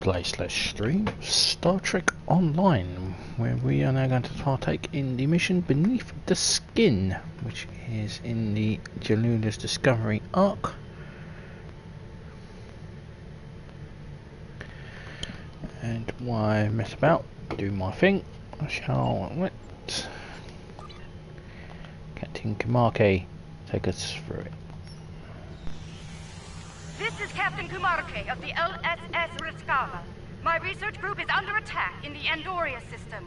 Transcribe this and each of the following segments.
Play/stream Star Trek Online, where we are now going to partake in the mission Beneath the Skin, which is in the USS Discovery arc. And why mess about, do my thing, I shall let Captain Kamarke take us through it. This is Captain Kamarke of the LSS Discovery. My research group is under attack in the Andoria system.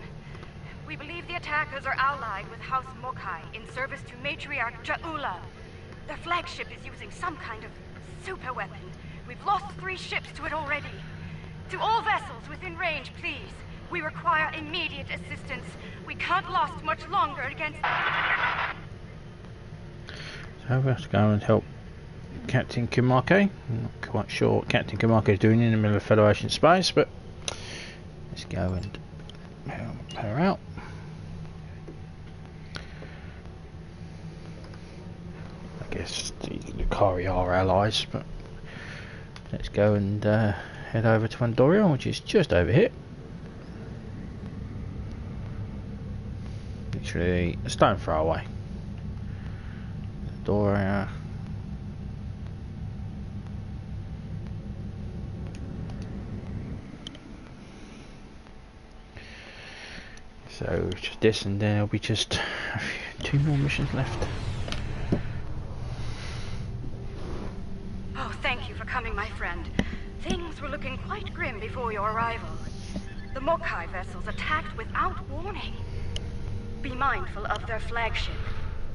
We believe the attackers are allied with House Mokai in service to Matriarch Ja'ula. Their flagship is using some kind of super weapon. We've lost 3 ships to it already. To all vessels within range, please. We require immediate assistance. We can't last much longer against... So we have to go and help Captain Kamarke. I'm not quite sure what Captain Kamarke is doing in the middle of Federation space, but let's go and help her out. I guess the Kari are allies, but let's go and head over to Andoria, which is just over here. Literally a stone throw away. Andoria. So just this, and then there'll be just 2 more missions left. Oh, thank you for coming, my friend. Things were looking quite grim before your arrival. The Mokai vessels attacked without warning. Be mindful of their flagship.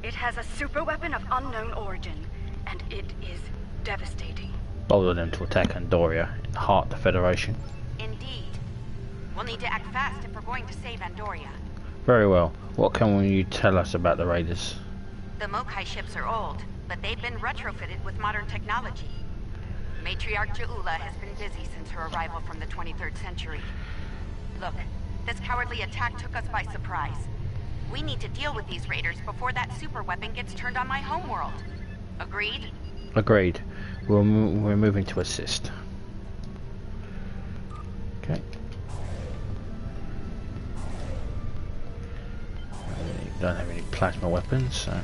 It has a super weapon of unknown origin, and it is devastating. Bold of them to attack Andoria in the heart of the Federation. Indeed. We'll need to act fast if we're going to save Andoria. Very well. What can you tell us about the raiders? The Mokai ships are old, but they've been retrofitted with modern technology. Matriarch Ja'ula has been busy since her arrival from the 23rd century. Look, this cowardly attack took us by surprise. We need to deal with these raiders before that super weapon gets turned on my homeworld. Agreed? Agreed. We're moving to assist. Okay. We don't have any plasma weapons, so...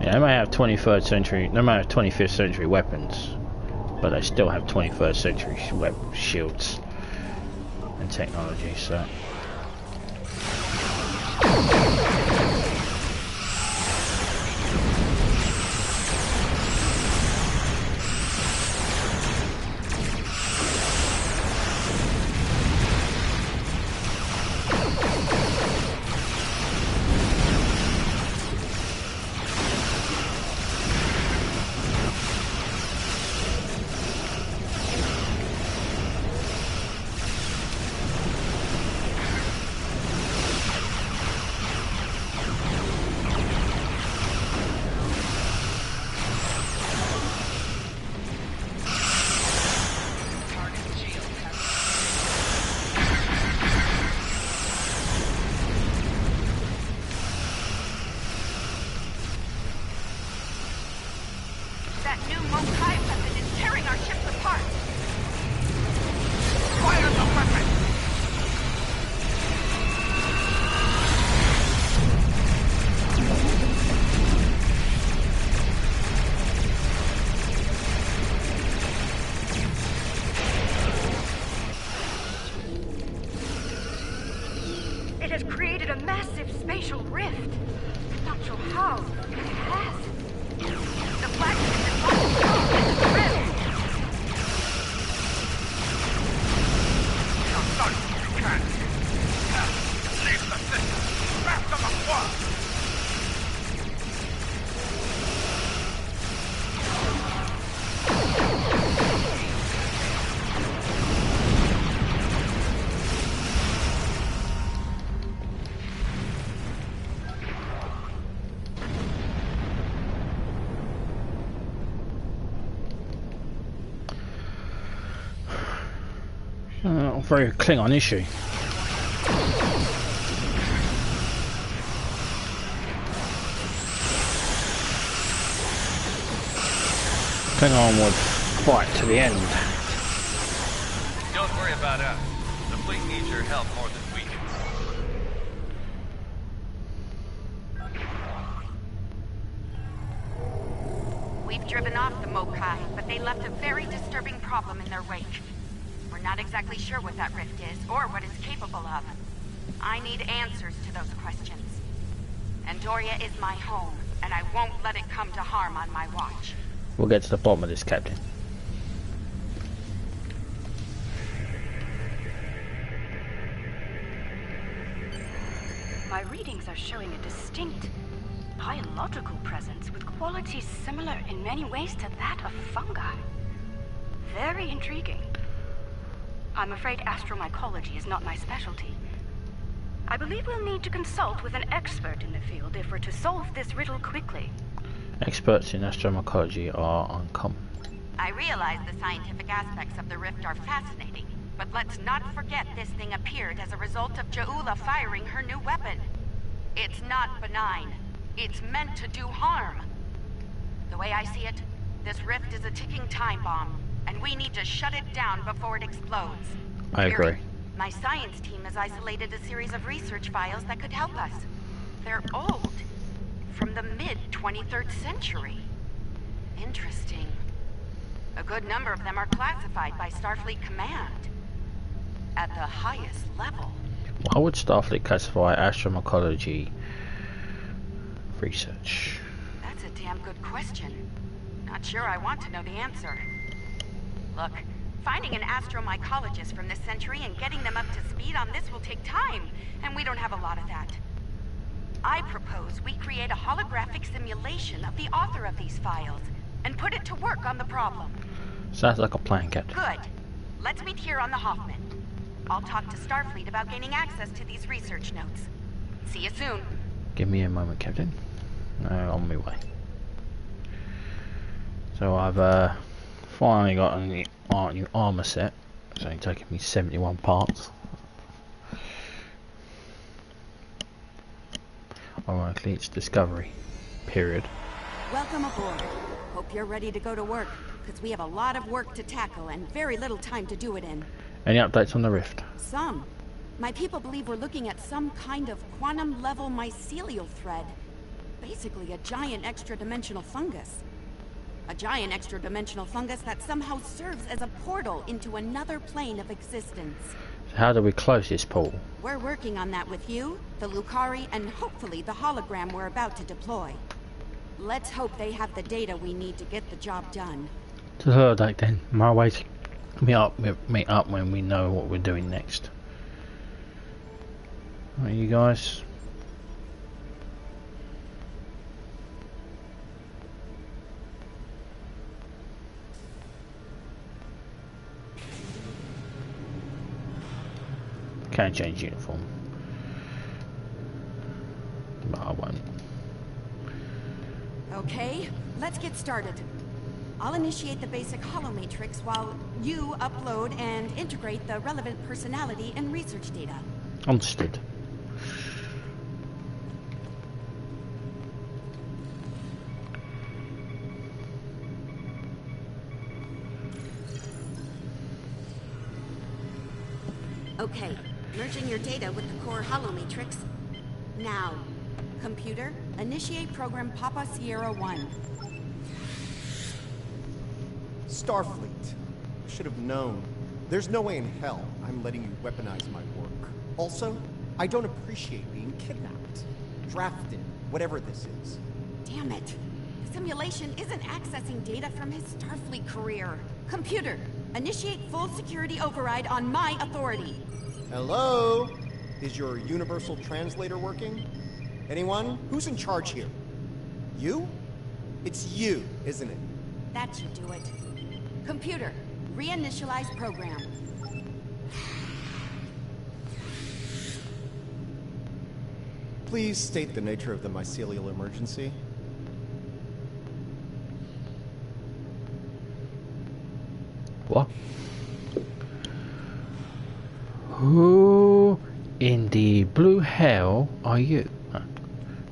Yeah, they may have 23rd century, they may have 25th century weapons, but they still have 21st century shields and technology, so... Leave the system. very Klingon, is she? Klingon would fight to the end. Don't worry about us. The fleet needs your help more than we do. We've driven off the Mokai, but they left a very disturbing problem in their wake. We're not exactly sure what that rift is, or what it's capable of. I need answers to those questions. Andoria is my home, and I won't let it come to harm on my watch. We'll get to the bottom of this, Captain. My readings are showing a distinct biological presence with qualities similar in many ways to that of fungi. Very intriguing. I'm afraid astromycology is not my specialty. I believe we'll need to consult with an expert in the field if we're to solve this riddle quickly. Experts in astromycology are uncommon. I realize the scientific aspects of the rift are fascinating, but let's not forget this thing appeared as a result of Ja'ula firing her new weapon. It's not benign. It's meant to do harm. The way I see it, this rift is a ticking time bomb, and we need to shut it down before it explodes. I agree. My science team has isolated a series of research files that could help us. They're old, from the mid-23rd century. Interesting. A good number of them are classified by Starfleet Command at the highest level. Why would Starfleet classify astromycology research? That's a damn good question. Not sure I want to know the answer. Look, finding an astromycologist from this century and getting them up to speed on this will take time, and we don't have a lot of that. I propose we create a holographic simulation of the author of these files and put it to work on the problem. Sounds like a plan, Captain. Good. Let's meet here on the Hoffman. I'll talk to Starfleet about gaining access to these research notes. See you soon. Give me a moment, Captain. On my way. So I've finally got a new armor set. It's only taken me 71 parts. Ironically, it's Discovery. Period. Welcome aboard. Hope you're ready to go to work, because we have a lot of work to tackle and very little time to do it in. Any updates on the rift? Some. My people believe we're looking at some kind of quantum-level mycelial thread. Basically a giant extra-dimensional fungus. A giant extra-dimensional fungus that somehow serves as a portal into another plane of existence. So how do we close this portal? We're working on that with you, the Lucari, and hopefully the hologram we're about to deploy. Let's hope they have the data we need to get the job done. To the Stardate then. My way to meet up when we know what we're doing next. Right, you guys. Can change uniform, but I won't. Okay, let's get started. I'll initiate the basic holomatrix while you upload and integrate the relevant personality and research data. Understood. Okay, merging your data with the core holomatrix. Now, computer, initiate program Papa Sierra 1. Starfleet. Should have known. There's no way in hell I'm letting you weaponize my work. Also, I don't appreciate being kidnapped, drafted, whatever this is. Damn it. The simulation isn't accessing data from his Starfleet career. Computer, initiate full security override on my authority. Hello? Is your universal translator working? Anyone? Who's in charge here? You? It's you, isn't it? That should do it. Computer, reinitialize program. Please state the nature of the mycelial emergency. What? in the blue hell are you?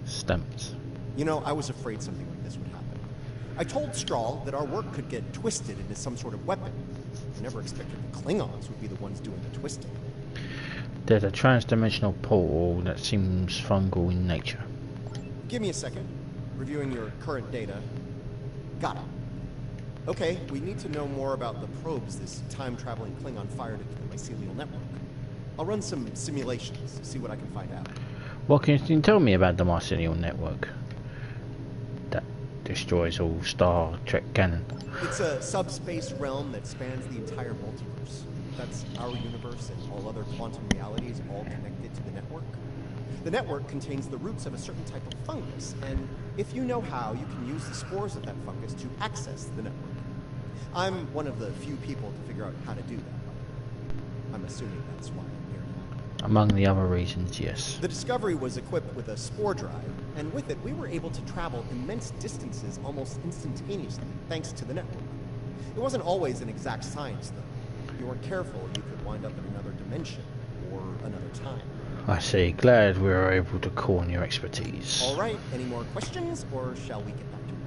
Stamets. You know, I was afraid something like this would happen. I told Strahl that our work could get twisted into some sort of weapon. I never expected the Klingons would be the ones doing the twisting. There's a trans-dimensional portal that seems fungal in nature. Give me a second. Reviewing your current data. Got it. Okay, we need to know more about the probes this time-traveling Klingon fired into the mycelial network. I'll run some simulations, see what I can find out. What can you tell me about the mycelial network that destroys all Star Trek canon? It's a subspace realm that spans the entire multiverse. That's our universe and all other quantum realities all connected to the network. The network contains the roots of a certain type of fungus, and if you know how, you can use the spores of that fungus to access the network. I'm one of the few people to figure out how to do that, by the way. I'm assuming that's why I'm here now. Among the other reasons, yes. The Discovery was equipped with a spore drive, and with it we were able to travel immense distances almost instantaneously, thanks to the network. It wasn't always an exact science, though. If you weren't careful, you could wind up in another dimension, or another time. I see. Glad we were able to call on your expertise. All right. Any more questions, or shall we get back to work?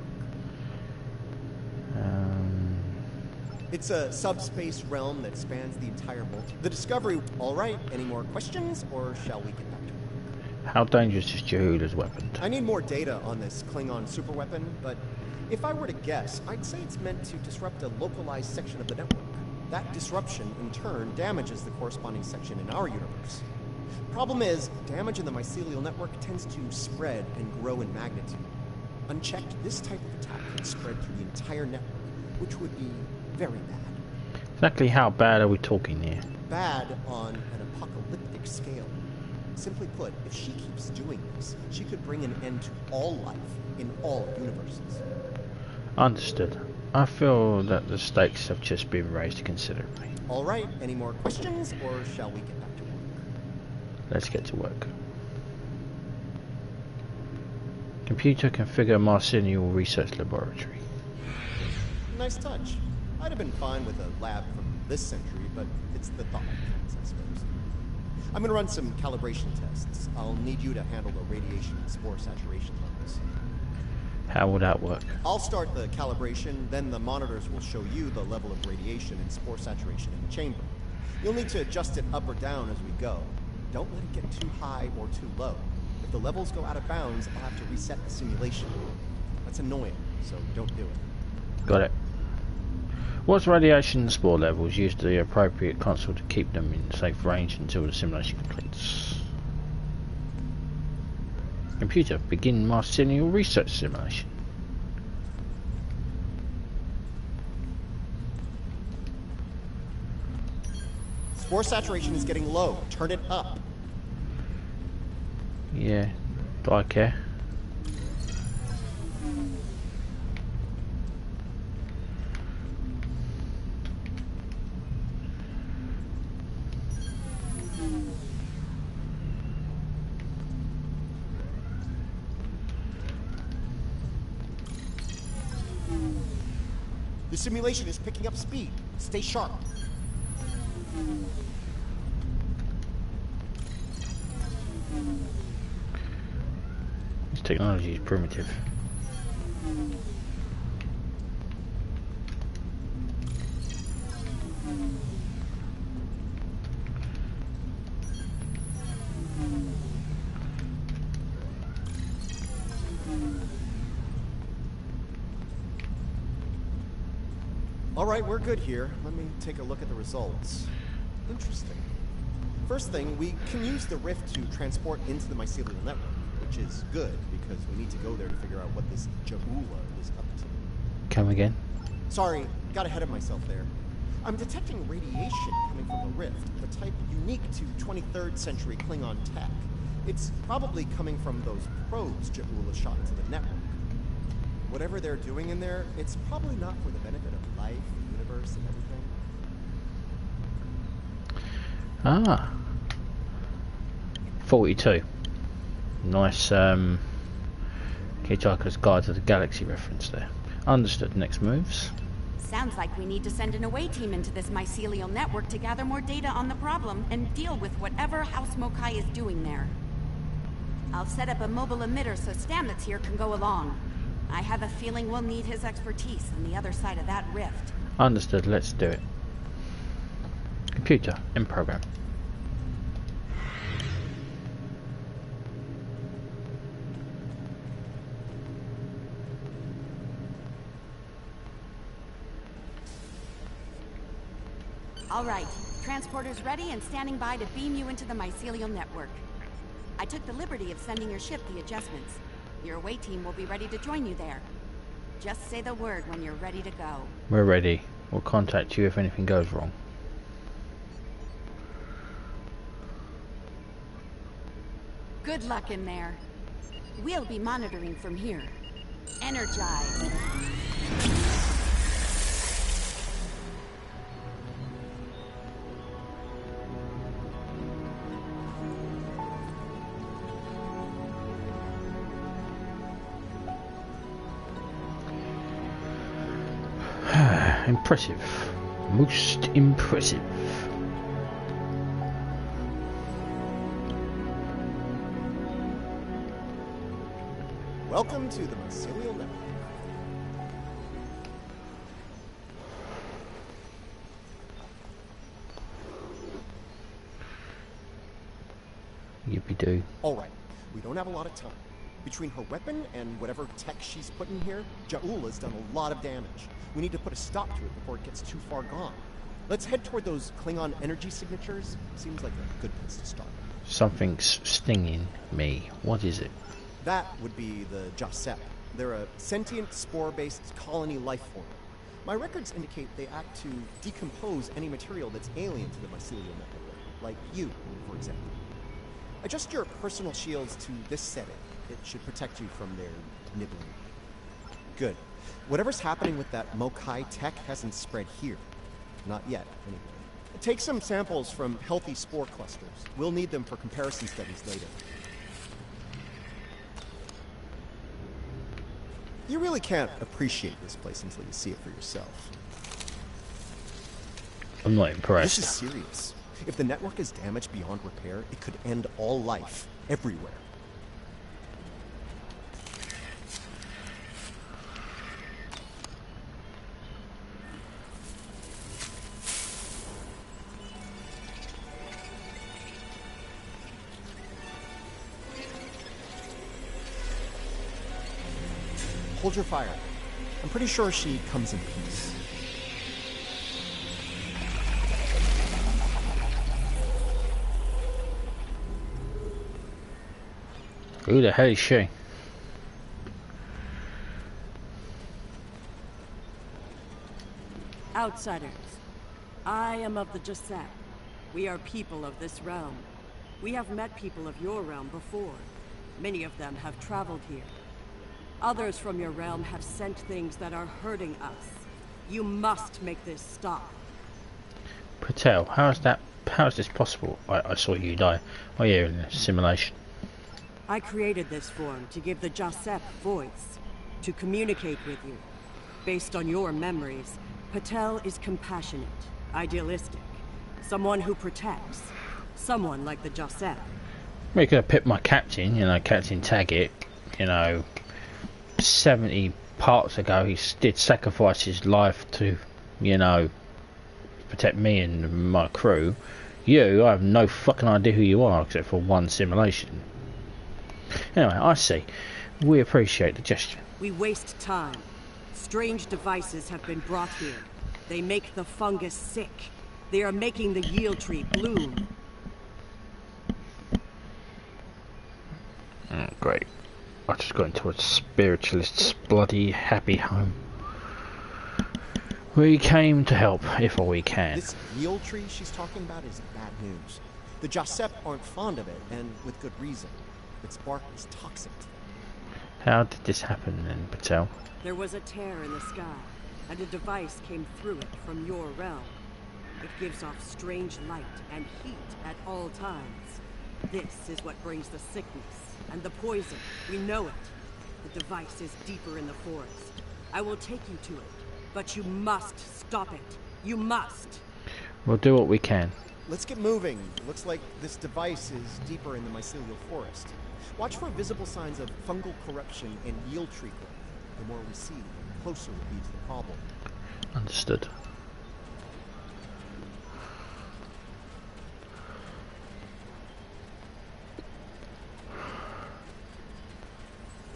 It's a subspace realm that spans the entire multiverse. The Discovery. All right. Any more questions, or shall we get back to work? How dangerous is Jahula's weapon? I need more data on this Klingon superweapon, but if I were to guess, I'd say it's meant to disrupt a localized section of the network. That disruption, in turn, damages the corresponding section in our universe. Problem is, damage in the mycelial network tends to spread and grow in magnitude. Unchecked, this type of attack can spread through the entire network, which would be very bad. Exactly how bad are we talking here? Bad on an apocalyptic scale. Simply put, if she keeps doing this, she could bring an end to all life in all universes. Understood. I feel that the stakes have just been raised considerably. All right, any more questions, or shall we get back to work? Let's get to work. Computer configure mycelial research laboratory. Nice touch. I'd have been fine with a lab from this century, but it's the thought that counts, I suppose. I'm gonna run some calibration tests. I'll need you to handle the radiation and spore saturation levels. How will that work? I'll start the calibration, then the monitors will show you the level of radiation and spore saturation in the chamber. You'll need to adjust it up or down as we go. Don't let it get too high or too low. If the levels go out of bounds, I'll have to reset the simulation. That's annoying, so don't do it. Got it. What's radiation and spore levels? Use the appropriate console to keep them in safe range until the simulation completes. Computer, begin mycelial research simulation. Spore saturation is getting low. Turn it up. Yeah, do I care? The simulation is picking up speed. Stay sharp. This technology is primitive. All right, we're good here. Let me take a look at the results. Interesting. First thing, we can use the rift to transport into the mycelial network, which is good because we need to go there to figure out what this Jahula is up to. Come again? Sorry, got ahead of myself there. I'm detecting radiation coming from the rift, the type unique to 23rd century Klingon tech. It's probably coming from those probes Jahula shot into the network. Whatever they're doing in there, it's probably not for the benefit of life, the universe, and everything. Ah. 42. Nice Hitchhiker's Guide to the Galaxy reference there. Understood. Next moves. Sounds like we need to send an away team into this mycelial network to gather more data on the problem and deal with whatever House Mokai is doing there. I'll set up a mobile emitter so Stamets here can go along. I have a feeling we'll need his expertise on the other side of that rift. Understood, let's do it. Computer, in program. All right, transporter's ready and standing by to beam you into the mycelial network. I took the liberty of sending your ship the adjustments. Your away team will be ready to join you there. Just say the word when you're ready to go. We're ready. We'll contact you if anything goes wrong. Good luck in there. We'll be monitoring from here. Energize. Impressive. Most impressive. Welcome to the mycelial network. Yippee-doo. Alright, we don't have a lot of time. Between her weapon and whatever tech she's put in here, Ja'ula's done a lot of damage. We need to put a stop to it before it gets too far gone. Let's head toward those Klingon energy signatures. Seems like a good place to start. Something's stinging me. What is it? That would be the Jasep. They're a sentient, spore-based colony life form. My records indicate they act to decompose any material that's alien to the mycelial network, like you, for example. Adjust your personal shields to this setting. It should protect you from their nibbling. Good. Whatever's happening with that Mokai tech hasn't spread here. Not yet, anyway. Take some samples from healthy spore clusters. We'll need them for comparison studies later. You really can't appreciate this place until you see it for yourself. I'm not impressed. This is serious. If the network is damaged beyond repair, it could end all life, everywhere. Hold your fire. I'm pretty sure she comes in peace. Who the hell is she? Outsiders. I am of the Jasep. We are people of this realm. We have met people of your realm before. Many of them have traveled here. Others from your realm have sent things that are hurting us. You must make this stop. Patel, how is this possible? I saw you die. Oh yeah, in a simulation. I created this form to give the Jasep voice, to communicate with you. Based on your memories, Patel is compassionate, idealistic, someone who protects, someone like the Jasep. We could have picked my captain, Captain Taggart, 70 parts ago he did sacrifice his life to, protect me and my crew. You, I have no fucking idea who you are except for one simulation. Anyway, I see. We appreciate the gesture. We waste time. Strange devices have been brought here. They make the fungus sick. They are making the yield tree bloom. Great. I just got into a spiritualist's bloody happy home. We came to help, if we can. This yield tree she's talking about is bad news. The Jasep aren't fond of it, and with good reason. Its bark is toxic to them. How did this happen then, Patel? There was a tear in the sky, and a device came through it from your realm. It gives off strange light and heat at all times. This is what brings the sickness and the poison. We know it. The device is deeper in the forest. I will take you to it. But you must stop it. You must. We'll do what we can. Let's get moving. Looks like this device is deeper in the mycelial forest. Watch for visible signs of fungal corruption and yield tree growth. The more we see, the closer we'll be to the problem. Understood.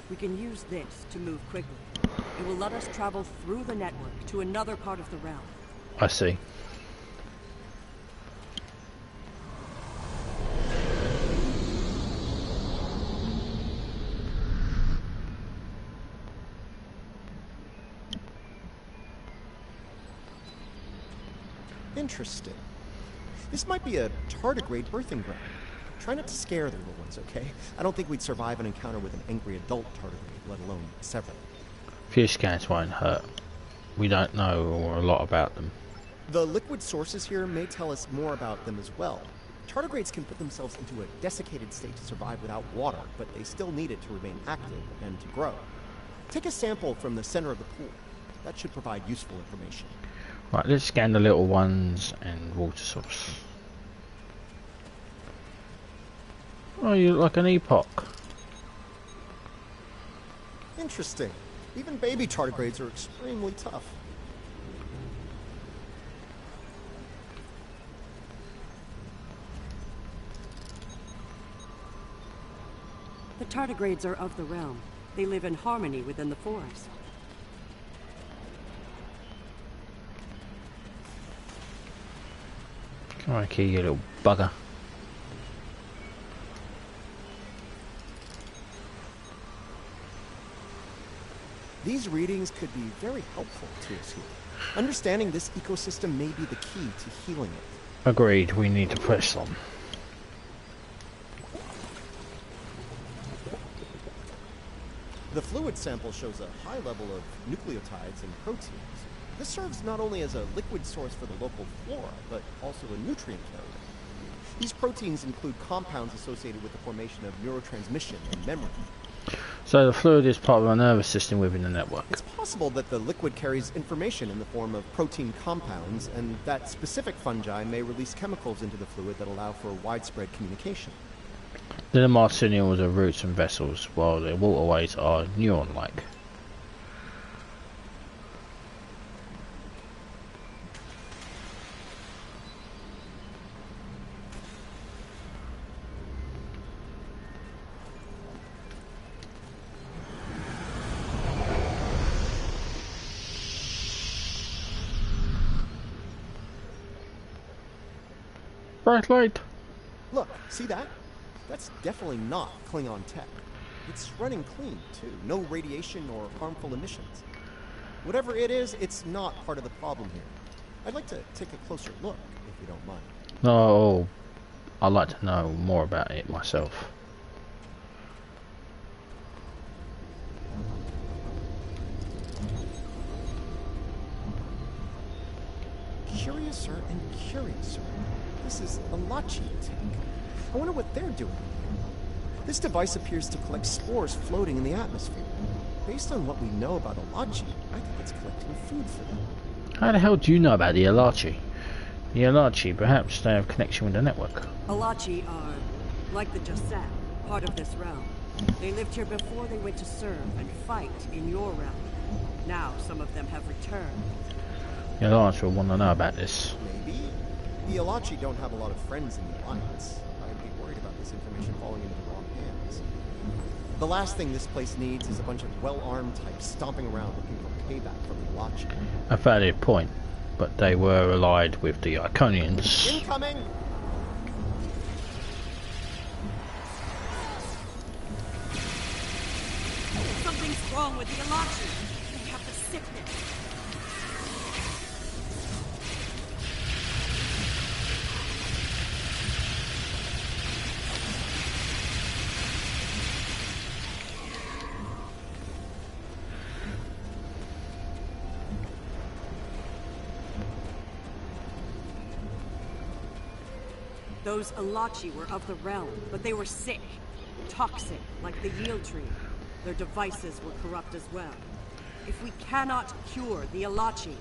We can use this to move quickly. It will let us travel through the network to another part of the realm. I see. Interesting. This might be a tardigrade birthing ground. Try not to scare the little ones, okay? I don't think we'd survive an encounter with an angry adult tardigrade, let alone several. Few scans won't hurt. We don't know a lot about them. The liquid sources here may tell us more about them as well. Tardigrades can put themselves into a desiccated state to survive without water, but they still need it to remain active and to grow. Take a sample from the center of the pool. That should provide useful information. Right, let's scan the little ones and water source. Oh, you look like an epoch. Interesting. Even baby tardigrades are extremely tough. The tardigrades are of the realm. They live in harmony within the forest. Come on, key, you little bugger. These readings could be very helpful to us here. Understanding this ecosystem may be the key to healing it. Agreed, we need to press them. The fluid sample shows a high level of nucleotides and proteins. This serves not only as a liquid source for the local flora, but also a nutrient carrier. These proteins include compounds associated with the formation of neurotransmission and memory. So the fluid is part of our nervous system within the network. It's possible that the liquid carries information in the form of protein compounds, and that specific fungi may release chemicals into the fluid that allow for widespread communication. The mycelials are roots and vessels, while the waterways are neuron-like. Bright light. Look, see that? That's definitely not Klingon tech. It's running clean, too. No radiation or harmful emissions. Whatever it is, it's not part of the problem here. I'd like to take a closer look, if you don't mind. No, I'd like to know more about it myself. Curiouser and curiouser. This is a LtCd tech. I wonder what they're doing here. This device appears to collect spores floating in the atmosphere. Based on what we know about a LtCd, I think it's collecting food for them. How the hell do you know about the LtCd? The LtCd, perhaps they have connection with the network. LtCd are, like the Josette, part of this realm. They lived here before they went to serve and fight in your realm. Now some of them have returned. The Alliance will want to know about this. Maybe. The LtCd don't have a lot of friends in the Alliance. I'd be worried about this information falling into the wrong hands. The last thing this place needs is a bunch of well-armed types stomping around looking for payback from the LtCd. A valid point, but they were allied with the Iconians. Incoming! Something's wrong with the LtCd. They have the sickness. Those LtCd were of the realm, but they were sick. Toxic, like the yield tree. Their devices were corrupt as well. If we cannot cure the LtCd,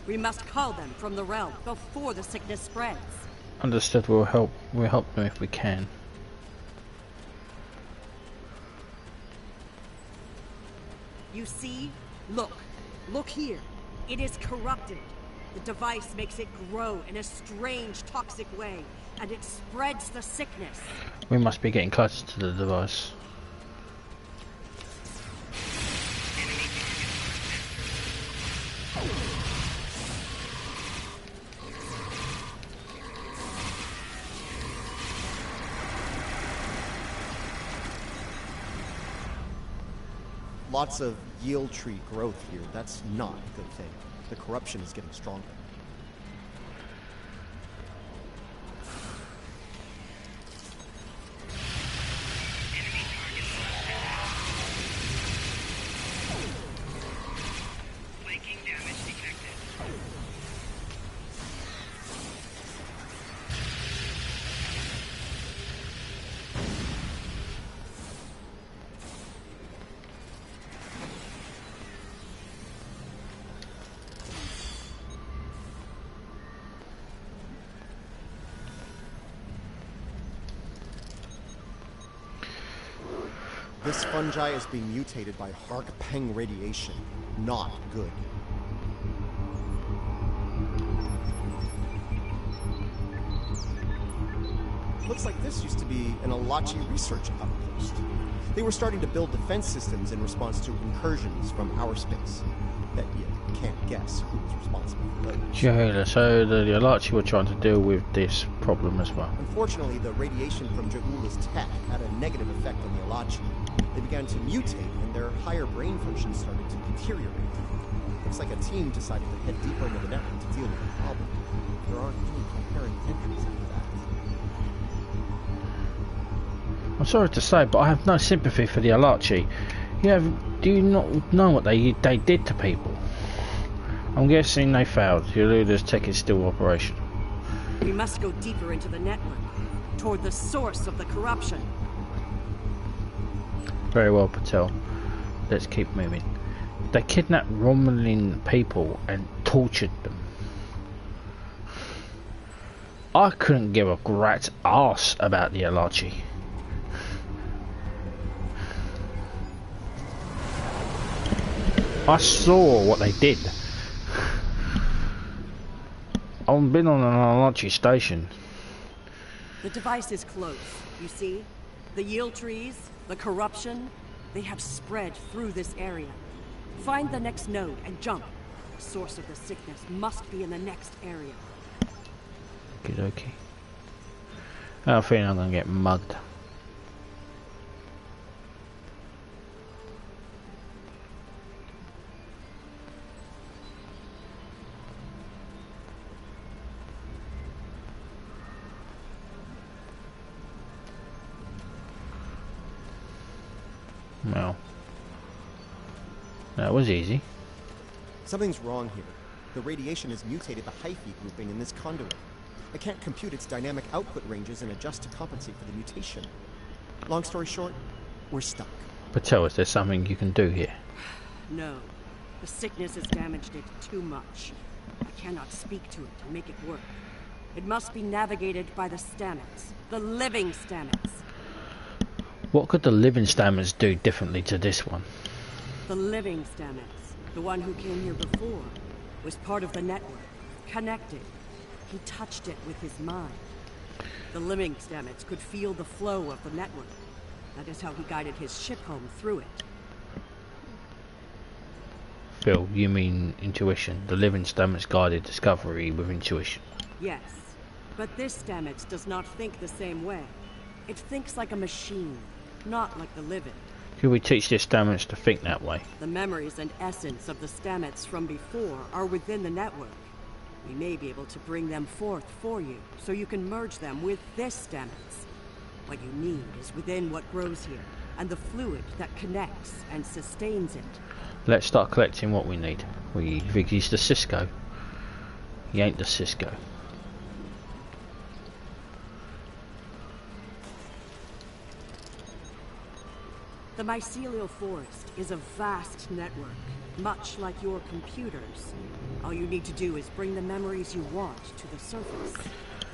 we must cull them from the realm before the sickness spreads. Understood. We'll help them if we can. You see? Look here. It is corrupted. The device makes it grow in a strange, toxic way, and it spreads the sickness. We must be getting closer to the device. Lots of yield tree growth here. That's not a good thing. The corruption is getting stronger. Flanking damage detected. This fungi is being mutated by Hark-Peng radiation. Not good. Looks like this used to be an LtCd research outpost. They were starting to build defense systems in response to incursions from our space. Bet you can't guess who was responsible for those. Yeah, so the LtCd were trying to deal with this problem as well. Unfortunately, the radiation from Ja'ula's tech had a negative effect on the LtCd. They began to mutate, and their higher brain functions started to deteriorate. Looks like a team decided to head deeper into the network to deal with the problem. There aren't any coherent entries after that. I'm sorry to say, but I have no sympathy for the LtCd. Do you not know what they did to people? I'm guessing they failed. Ja'ula's tech is still operational. We must go deeper into the network, toward the source of the corruption. Very well, Patel. Let's keep moving. They kidnapped Romulan people and tortured them. I couldn't give a rat's arse about the LtCd. I saw what they did. I've been on an LtCd station. The device is close, you see? The yield trees, the corruption, they have spread through this area. Find the next node and jump. The source of the sickness must be in the next area. Okie dokie. I have a feeling I'm gonna get mugged. Well, that was easy. Something's wrong here. The radiation has mutated the hyphae grouping in this conduit. I can't compute its dynamic output ranges and adjust to compensate for the mutation. Long story short, we're stuck. Patel, is there something you can do here? No. The sickness has damaged it too much. I cannot speak to it and make it work. It must be navigated by the Stamets. The living Stamets. What could the living Stamets do differently to this one? The living Stamets, the one who came here before, was part of the network, connected. He touched it with his mind. The living Stamets could feel the flow of the network. That is how he guided his ship home through it. Phil, you mean intuition? The living Stamets guided Discovery with intuition. Yes, but this Stamets does not think the same way. It thinks like a machine, not like the living. Could we teach this Stamets to think that way? The memories and essence of the Stamets from before are within the network. We may be able to bring them forth for you, so you can merge them with this Stamets. What you need is within what grows here, and the fluid that connects and sustains it. Let's start collecting what we need. We think he's the Cisco. He ain't the Cisco. The mycelial forest is a vast network, much like your computers. All you need to do is bring the memories you want to the surface.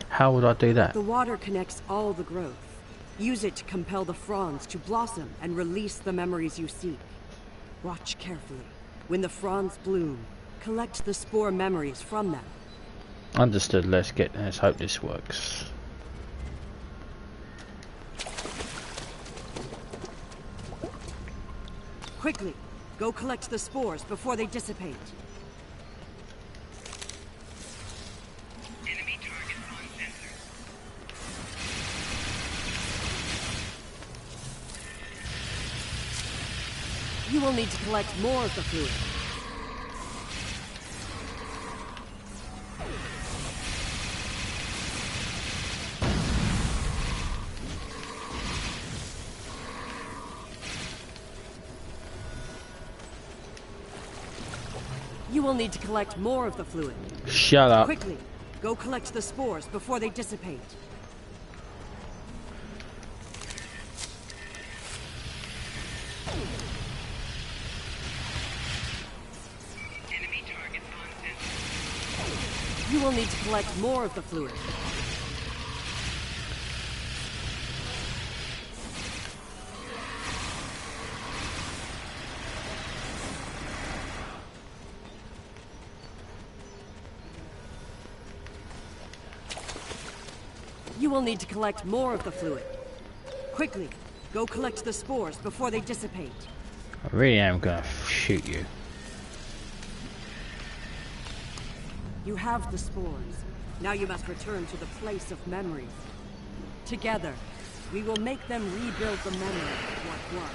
How would I do that? The water connects all the growth. Use it to compel the fronds to blossom and release the memories you seek. Watch carefully. When the fronds bloom, collect the spore memories from them. Understood. Let's hope this works. Quickly, go collect the spores before they dissipate. Enemy target on sensor. You will need to collect more of the fluid. You will need to collect more of the fluid. Shut up. Quickly, go collect the spores before they dissipate. Enemy target on sensor. You will need to collect more of the fluid. You will need to collect more of the fluid. Quickly, go collect the spores before they dissipate. I really am gonna shoot you. You have the spores. Now you must return to the place of memories. Together, we will make them rebuild the memory of what was.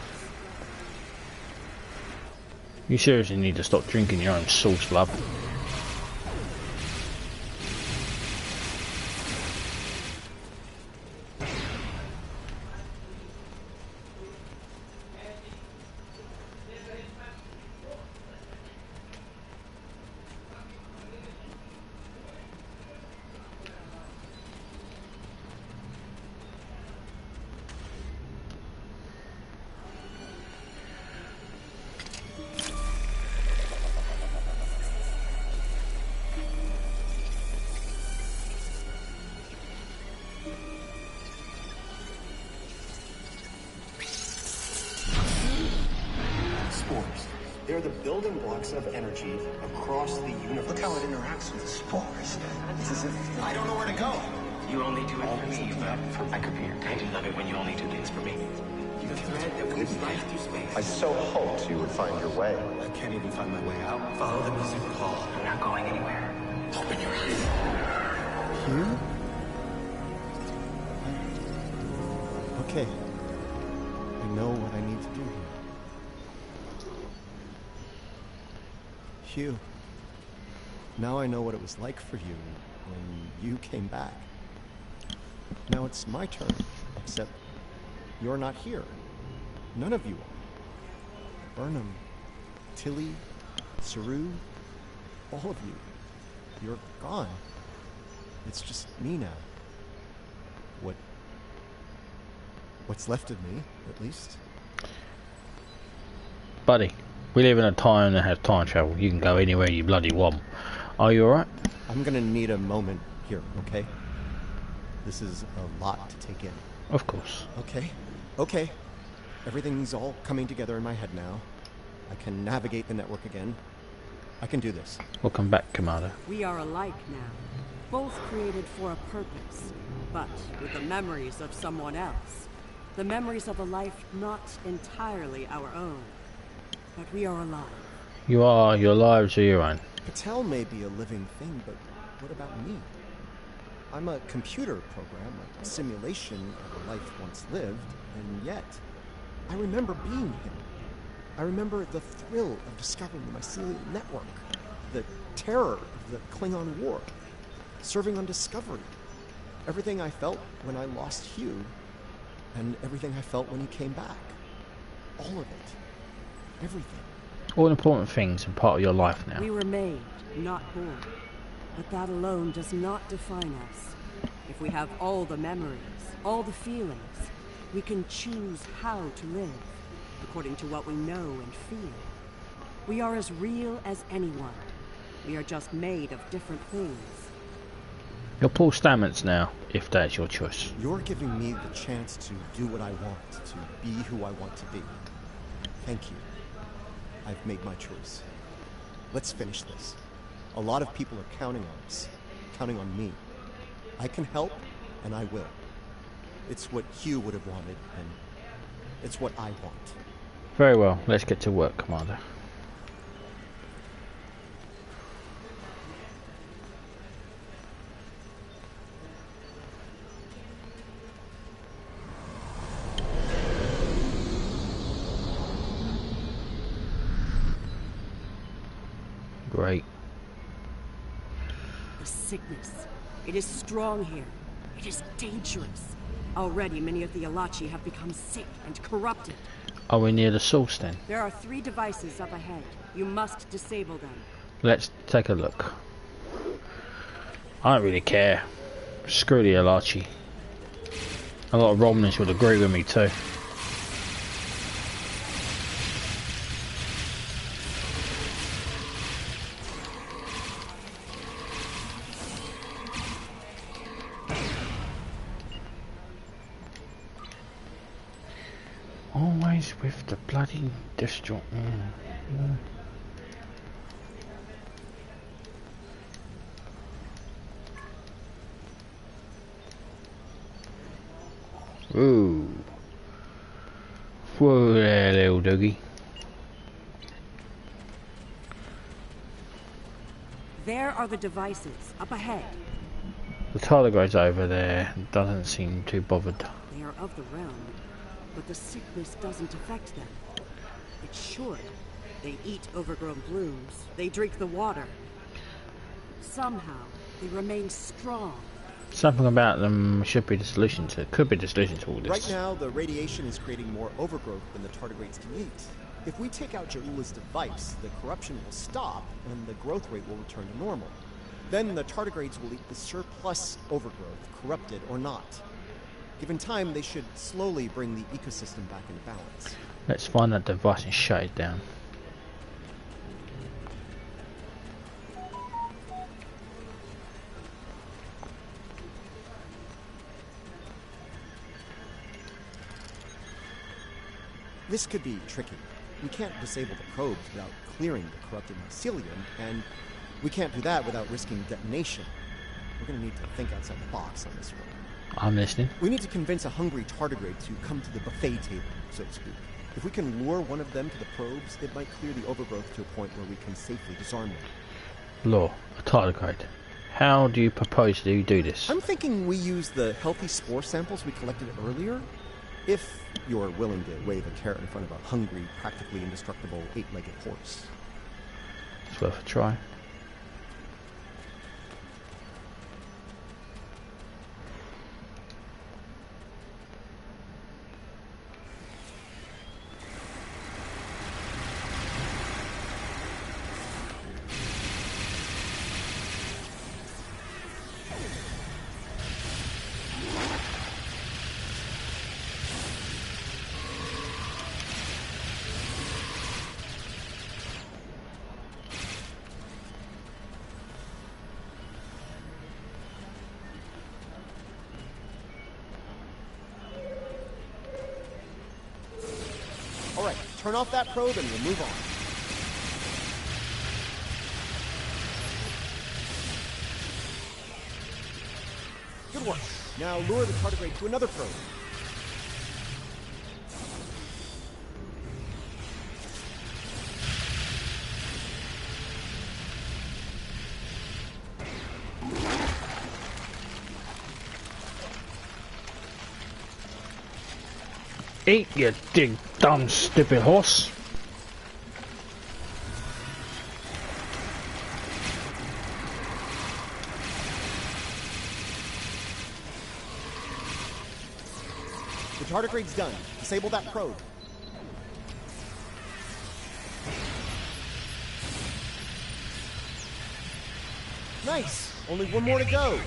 You seriously need to stop drinking your own source blood. They're the building blocks of energy across the universe. Look how it interacts with the spores. It's as if I don't know where to go. You only do it for me, but I could be your I do love it when you only do things for me. The thread that weaves life through space. I so hoped you would find your way. I can't even find my way out. Follow the music, Paul. I'm not going anywhere. Open your eyes. Hugh? Okay. I know what I need to do here. Hugh, now I know what it was like for you when you came back. Now it's my turn, except you're not here. None of you are. Burnham, Tilly, Saru, all of you. You're gone. It's just me now. What's left of me, at least. Buddy, we live in a time that has time travel. You can go anywhere you bloody want. Are you alright? I'm gonna need a moment here, okay? This is a lot to take in. Of course. Okay. Everything's all coming together in my head now. I can navigate the network again. I can do this. Welcome back, Commander. We are alike now, both created for a purpose, but with the memories of someone else. The memories of a life not entirely our own. But we are alive. You are. Your lives are your own. Patel may be a living thing, but what about me? I'm a computer program, a simulation of a life once lived, and yet I remember being him. I remember the thrill of discovering the mycelial network, the terror of the Klingon War, serving on Discovery, everything I felt when I lost Hugh, and everything I felt when he came back. All of it. Everything. All important things and part of your life now. We were made, not born. But that alone does not define us. If we have all the memories, all the feelings, we can choose how to live. according to what we know and feel. We are as real as anyone. We are just made of different things. You're Paul Stamets now, if that's your choice. You're giving me the chance to do what I want, to be who I want to be. Thank you. I've made my choice. Let's finish this. A lot of people are counting on us, counting on me. I can help, and I will. It's what Hugh would have wanted, and it's what I want. Very well, let's get to work, Commander. Great. The sickness. It is strong here. It is dangerous. Already many of the LtCd have become sick and corrupted. Are we near the source then? There are 3 devices up ahead. You must disable them. Let's take a look. I don't really care. Screw the LtCd. A lot of Romulans would agree with me too. Always with the bloody destroy. Ooh. Whoa there, little doggy. There are the devices, up ahead. The tardigrade's over there. Doesn't seem too bothered. They are of the realm, but the sickness doesn't affect them. It should. They eat overgrown blooms. They drink the water. Somehow, they remain strong. Something about them should be the solution to, could be the solution to all this. Right now, the radiation is creating more overgrowth than the tardigrades can eat. If we take out Jaula's device, the corruption will stop and the growth rate will return to normal. Then the tardigrades will eat the surplus overgrowth, corrupted or not. Given time, they should slowly bring the ecosystem back into balance. Let's find that device and shut it down. This could be tricky. We can't disable the probes without clearing the corrupted mycelium, and we can't do that without risking detonation. We're going to need to think outside the box on this one. I'm listening. We need to convince a hungry tardigrade to come to the buffet table, so to speak. If we can lure one of them to the probes, it might clear the overgrowth to a point where we can safely disarm them. Lure, a tardigrade. How do you propose to do this? I'm thinking we use the healthy spore samples we collected earlier. If you're willing to wave a carrot in front of a hungry, practically indestructible 8-legged horse. It's worth a try. Alright, turn off that probe and we'll move on. Good work. Now lure the tardigrade to another probe. Eat, you dig dumb stupid horse. The tardigrade's done. Disable that probe. Nice! Only one more to go.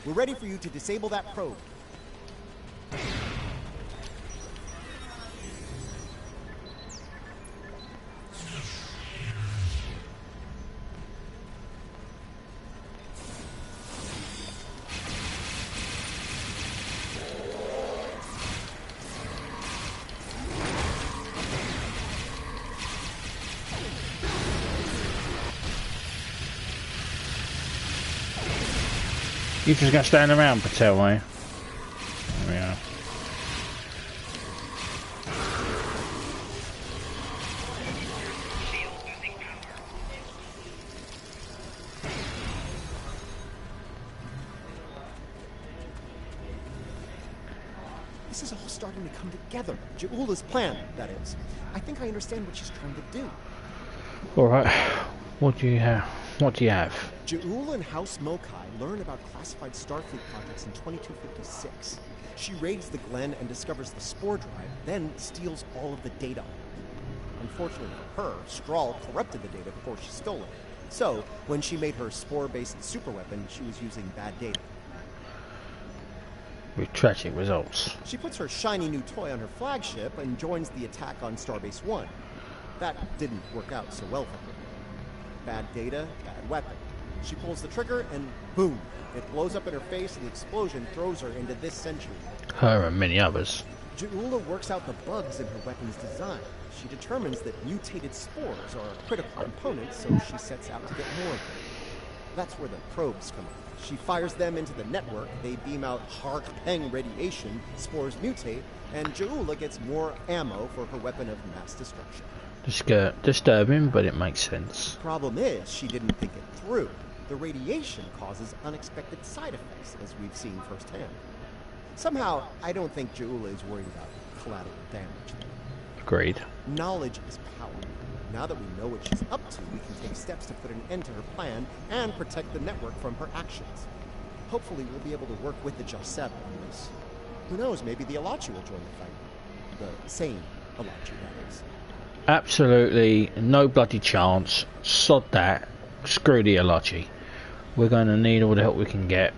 We're ready for you to disable that probe. You just gonna stand around, Patel, mate? There we are. This is all starting to come together. Ja'ula's plan, that is. I think I understand what she's trying to do. Alright, what do you have? What do you have? Ja'ula and House Mokai learn about classified Starfleet projects in 2256. She raids the Glen and discovers the spore drive, then steals all of the data. Unfortunately for her, Strahl corrupted the data before she stole it. So, when she made her spore-based superweapon, she was using bad data. With tragic results. She puts her shiny new toy on her flagship and joins the attack on Starbase 1. That didn't work out so well for her. Bad data, bad weapon. She pulls the trigger and boom, it blows up in her face and the explosion throws her into this century. Her and many others. Ja'ula works out the bugs in her weapon's design. She determines that mutated spores are a critical component, so she sets out to get more of them. That's where the probes come in. She fires them into the network, they beam out Hark-Peng radiation, spores mutate, and Ja'ula gets more ammo for her weapon of mass destruction. Disturbing, but it makes sense. Problem is, she didn't think it through. The radiation causes unexpected side effects, as we've seen firsthand. Somehow, I don't think Ja'ula is worried about collateral damage. Agreed. Knowledge is power. Now that we know what she's up to, we can take steps to put an end to her plan and protect the network from her actions. Hopefully, we'll be able to work with the Jalseb on this. Who knows, maybe the Alachi will join the fight. The same Alachi, that is. Absolutely no bloody chance. Sod that. Screw the Alachi. We're going to need all the help we can get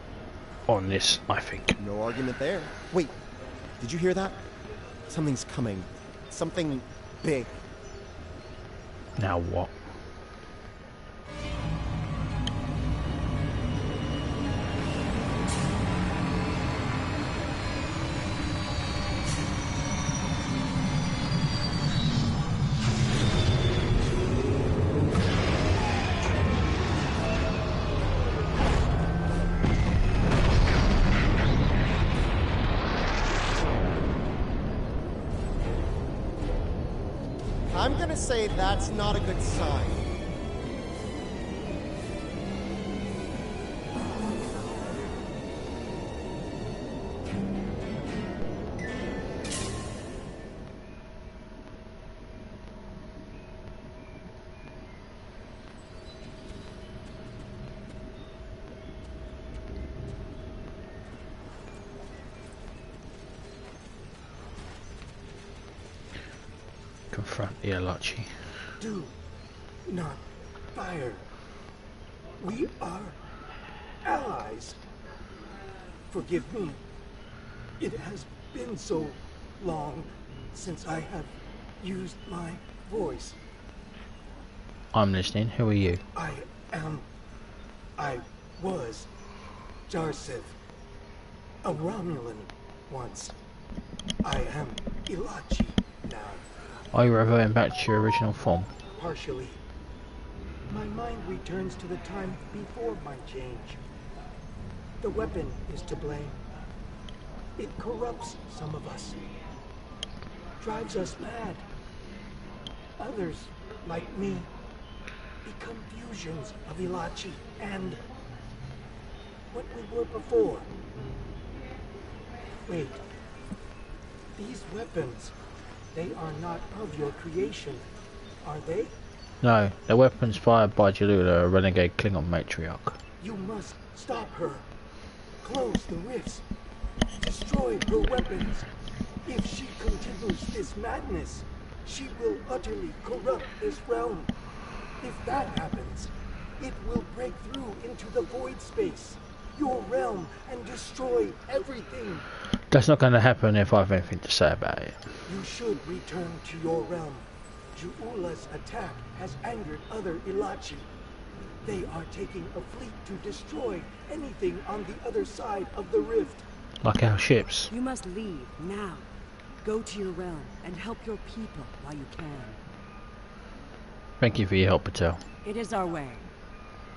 on this, I think. No argument there. Wait, did you hear that? Something's coming. Something big. Now what? I'm gonna say that's not a good sign. Confront the Alachi. Do not fire. We are allies. Forgive me. It has been so long since I have used my voice. I'm listening. Who are you? I was Jarsev, a Romulan once. I am Ilachi now. Are you reverting back to your original form? Partially. My mind returns to the time before my change. The weapon is to blame. It corrupts some of us. Drives us mad. Others, like me, become fusions of Ilachi and what we were before. Wait. These weapons, they are not of your creation, are they? No, they're weapons fired by Ja'ula, a renegade Klingon matriarch. You must stop her. Close the rifts. Destroy her weapons. If she continues this madness, she will utterly corrupt this realm. If that happens, it will break through into the void space. your realm and destroy everything. That's not going to happen if I have anything to say about it. You should return to your realm. Ju'ula's attack has angered other Ilachi. They are taking a fleet to destroy anything on the other side of the rift. Like our ships. You must leave now. Go to your realm and help your people while you can. Thank you for your help, Patel. It is our way.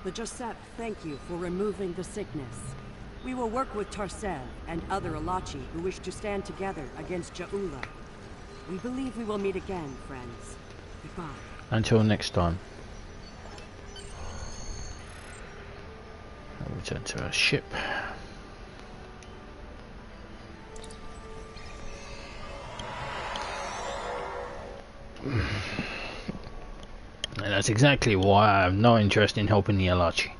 The Joseph thank you for removing the sickness. We will work with Tarsev and other Ilachi who wish to stand together against Ja'ula. We believe we will meet again, friends. Goodbye. Until next time. I'll return to our ship. And that's exactly why I have no interest in helping the Alachi.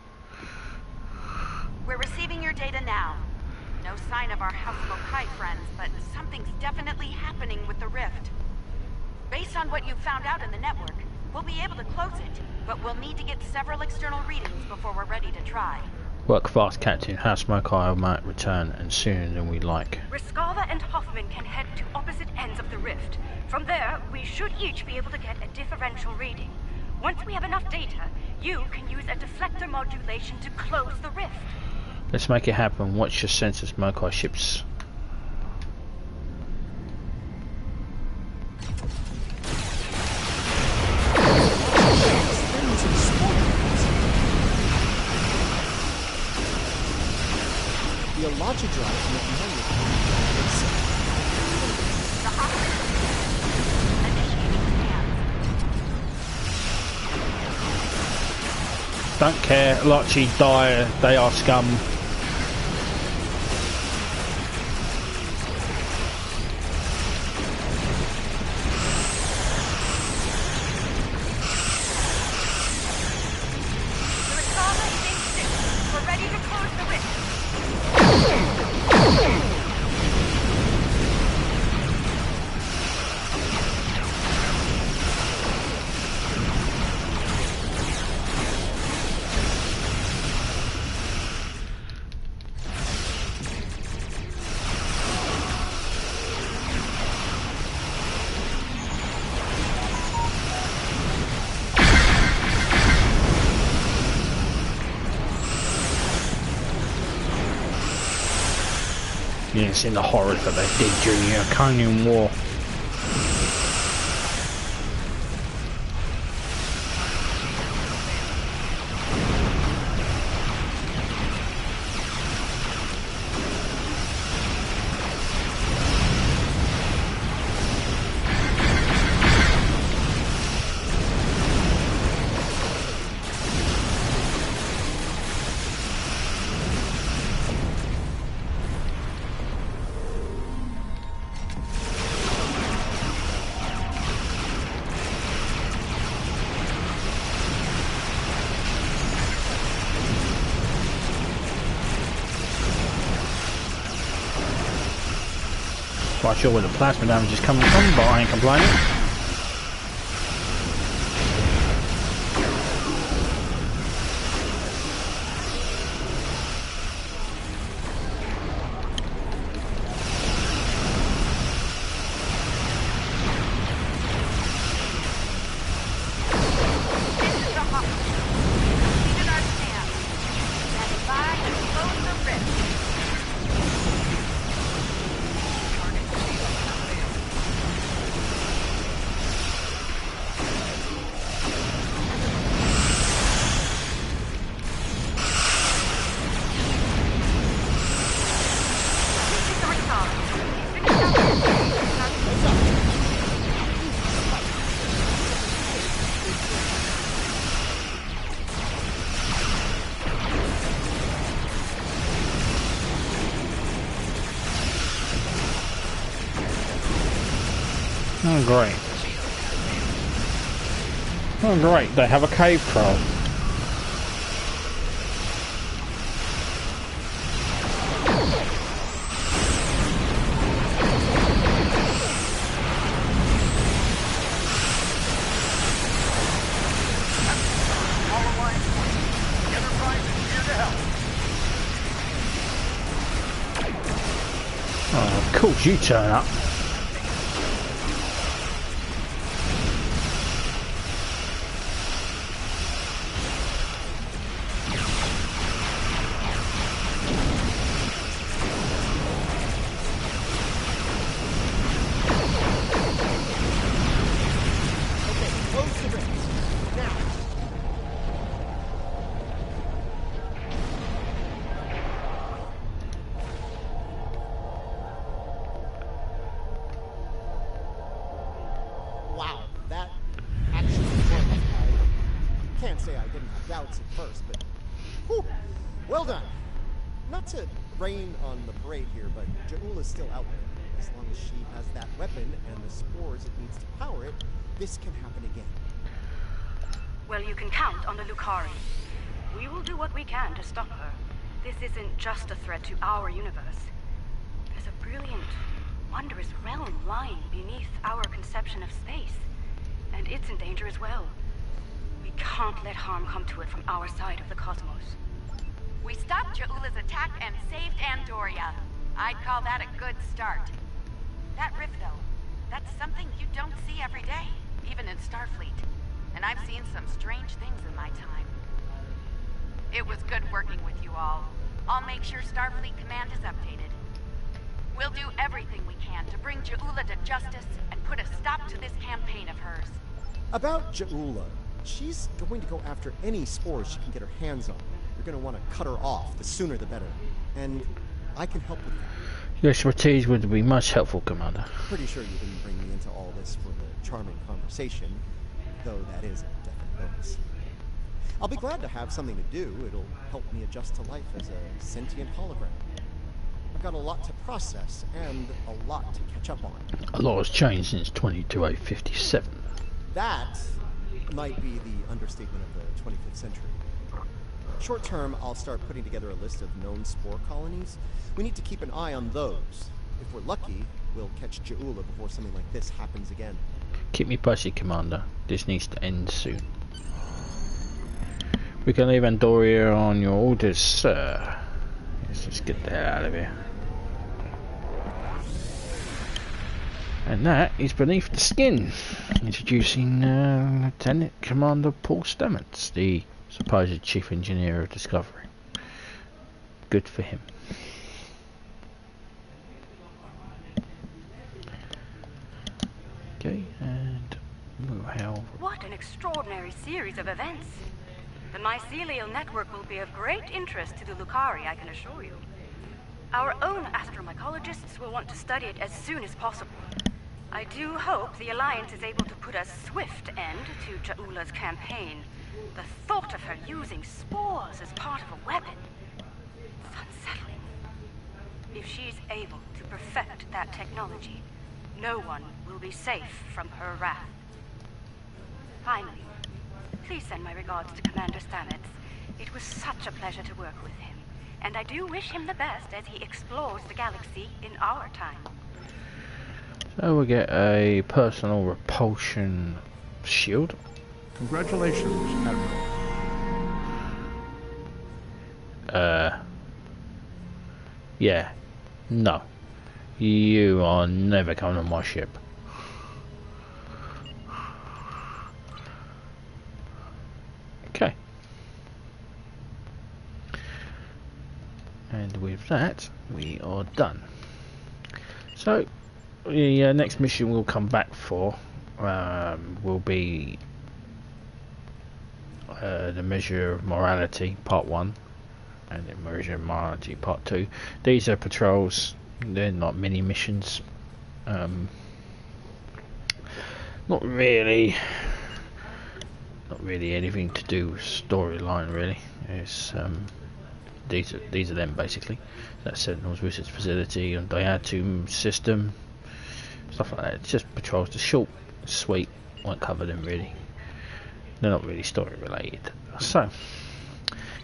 We're receiving your data now. No sign of our House Mokai friends, but something's definitely happening with the rift. Based on what you've found out in the network, we'll be able to close it, but we'll need to get several external readings before we're ready to try. Work fast, Captain. House Mokai might return, and sooner than we'd like. Riskava and Hoffman can head to opposite ends of the rift. From there, we should each be able to get a differential reading. Once we have enough data, you can use a deflector modulation to close the rift. Let's make it happen. Watch your sensors, Mokai ships. The Alachi drive will be The hospital. Initiating scans. Don't care. Alachi die. They are scum. You ain't seen the horrors that they did during the Iconium War. Quite sure where the plasma damage is coming from, but I ain't complaining. Oh great. Oh great, they have a cave troll. Oh, of course you turn up. Wow, that actually worked. I can't say I didn't have doubts at first, but whew, well done. Not to rain on the parade here, but Ja'ula's still out there. As long as she has that weapon and the spores it needs to power it, this can happen again. Well, you can count on the Lucari. We will do what we can to stop her. This isn't just a threat to our universe. There's a brilliant, wondrous realm lying beneath our conception of space. And it's in danger as well. We can't let harm come to it from our side of the cosmos. We stopped Ja'ula's attack and saved Andoria. I'd call that a good start. That rift, though, that's something you don't see every day, even in Starfleet. And I've seen some strange things in my time. It was good working with you all. I'll make sure Starfleet Command is updated. We'll do everything we can to bring Ja'ula to justice and put a stop to this campaign of hers. About Ja'ula, she's going to go after any spores she can get her hands on. You're going to want to cut her off, the sooner the better. And I can help with that. Your expertise would be much helpful, Commander. Pretty sure you didn't bring me into all this for the charming conversation, though that is a definite bonus. I'll be glad to have something to do. It'll help me adjust to life as a sentient hologram. I've got a lot to process and a lot to catch up on. A lot has changed since 2257. That might be the understatement of the 25th century. Short term, I'll start putting together a list of known spore colonies. We need to keep an eye on those. If we're lucky, we'll catch Ja'ula before something like this happens again. Keep me posted, Commander. This needs to end soon. We can leave Andoria on your orders, sir. Let's just get the hell out of here. And that is Beneath the Skin, introducing Lieutenant Commander Paul Stamets, the supposed Chief Engineer of Discovery. Good for him. Okay, and what an extraordinary series of events. The mycelial network will be of great interest to the Lucari, I can assure you. Our own astromycologists will want to study it as soon as possible. I do hope the Alliance is able to put a swift end to Ja'ula's campaign. The thought of her using spores as part of a weapon, it's unsettling. If she's able to perfect that technology, no one will be safe from her wrath. Finally, please send my regards to Commander Stamets. It was such a pleasure to work with him, and I do wish him the best as he explores the galaxy in our time. So we get a personal repulsion shield. Congratulations, Admiral. Yeah. No. You are never coming on my ship. Okay. And with that, we are done. So, the next mission we'll come back for will be the Measure of Morality Part 1 and the Measure of Morality Part 2. These are patrols, they're not mini missions. Not really anything to do with storyline really. It's these are them basically. That's Sentinel's research facility on Diatum system, stuff like that. It's just patrols, the short, sweet, won't cover them really. They're not really story related. So,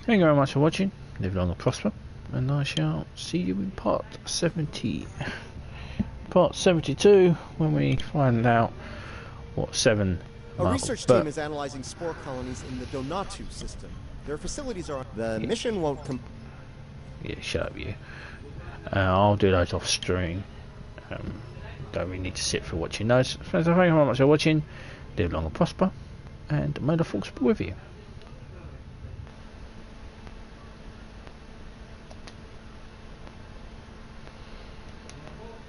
thank you very much for watching. Live long and prosper, and I shall see you in part 70. Part 72, when we find out what 7 A research team is analyzing spore colonies in the Donatu system. Their facilities are... The mission won't Yeah, shut up you. I'll do those off stream. Don't really need to sit for watching those. So thank you very much for watching. Live long and prosper, and may the force be with you.